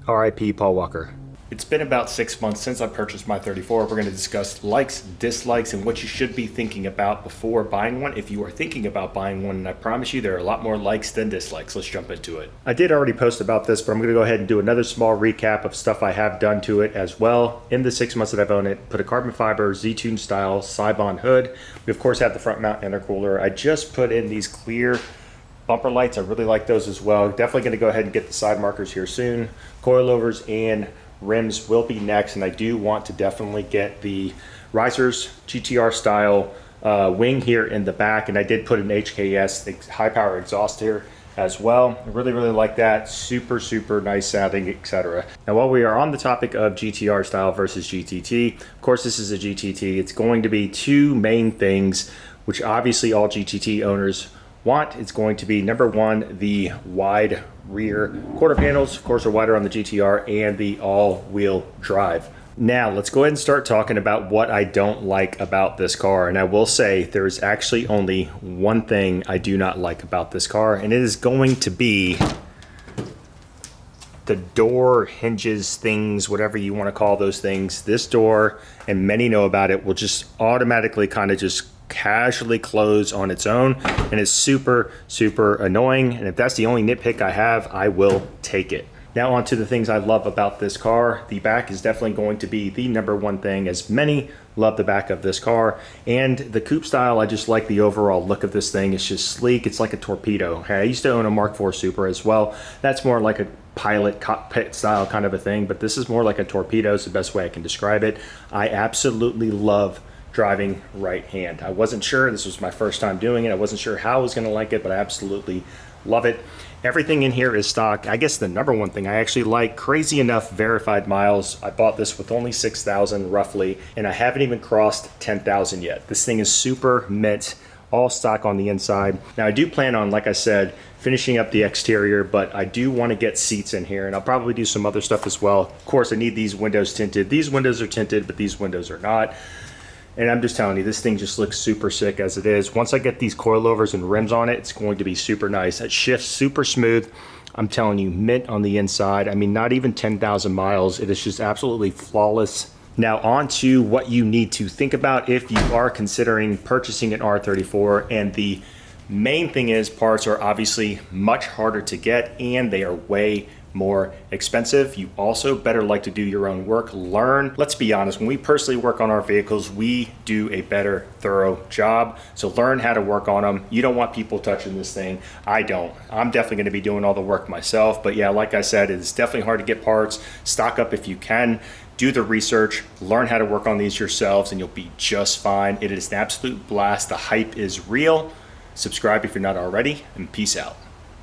RIP Paul Walker. It's been about 6 months since I purchased my 34. We're going to discuss likes, dislikes, and what you should be thinking about before buying one. If you are thinking about buying one, and I promise you there are a lot more likes than dislikes. Let's jump into it. I did already post about this, but I'm going to go ahead and do another small recap of stuff I have done to it as well. In the 6 months that I've owned it, put a carbon fiber Z-Tune style Sibon hood. We of course have the front mount intercooler. I just put in these clear bumper lights. I really like those as well. Definitely going to go ahead and get the side markers here soon. Coilovers and rims will be next, and I do want to definitely get the risers GTR style wing here in the back, and I did put an HKS high power exhaust here as well. I really like that. Super nice sounding, etc. Now while we are on the topic of GTR style versus GTT, of course this is a GTT. It's going to be two main things which obviously all GTT owners want. It's going to be number one, the wide rear quarter panels, of course, are wider on the GTR, and the all-wheel drive. Now let's go ahead and start talking about what I don't like about this car. And I will say there's actually only one thing I do not like about this car, and it is going to be the door hinges, things, whatever you want to call those things. This door, and many know about it, will just automatically kind of just casually close on its own, and it's super annoying. And if that's the only nitpick I have, I will take it. Now on to the things I love about this car. The back is definitely going to be the number one thing, as many love the back of this car. And the coupe style, I just like the overall look of this thing. It's just sleek. It's like a torpedo. I used to own a Mark IV Super as well. That's more like a pilot cockpit style kind of a thing, but this is more like a torpedo. Is the best way I can describe it. I absolutely love driving right hand. I wasn't sure. This was my first time doing it. I wasn't sure how I was going to like it, but I absolutely love it. Everything in here is stock. I guess the number one thing I actually like, crazy enough, verified miles. I bought this with only 6,000 roughly, and I haven't even crossed 10,000 yet. This thing is super mint, all stock on the inside. Now I do plan on, like I said, finishing up the exterior, but I do want to get seats in here, and I'll probably do some other stuff as well. Of course, I need these windows tinted. These windows are tinted, but these windows are not. And I'm just telling you, this thing just looks super sick as it is. Once I get these coilovers and rims on it, it's going to be super nice. It shifts super smooth. I'm telling you, mint on the inside. I mean, not even 10,000 miles. It is just absolutely flawless. Now on to what you need to think about if you are considering purchasing an R34. And the main thing is, parts are obviously much harder to get, and they are way more expensive. You also better like to do your own work. Learn. Let's be honest, when we personally work on our vehicles, we do a better, thorough job. So learn how to work on them. You don't want people touching this thing. I don't. I'm definitely going to be doing all the work myself. But yeah, like I said, it's definitely hard to get parts. Stock up if you can. Do the research, learn how to work on these yourselves, and you'll be just fine. It is an absolute blast. The hype is real. Subscribe if you're not already, and peace out.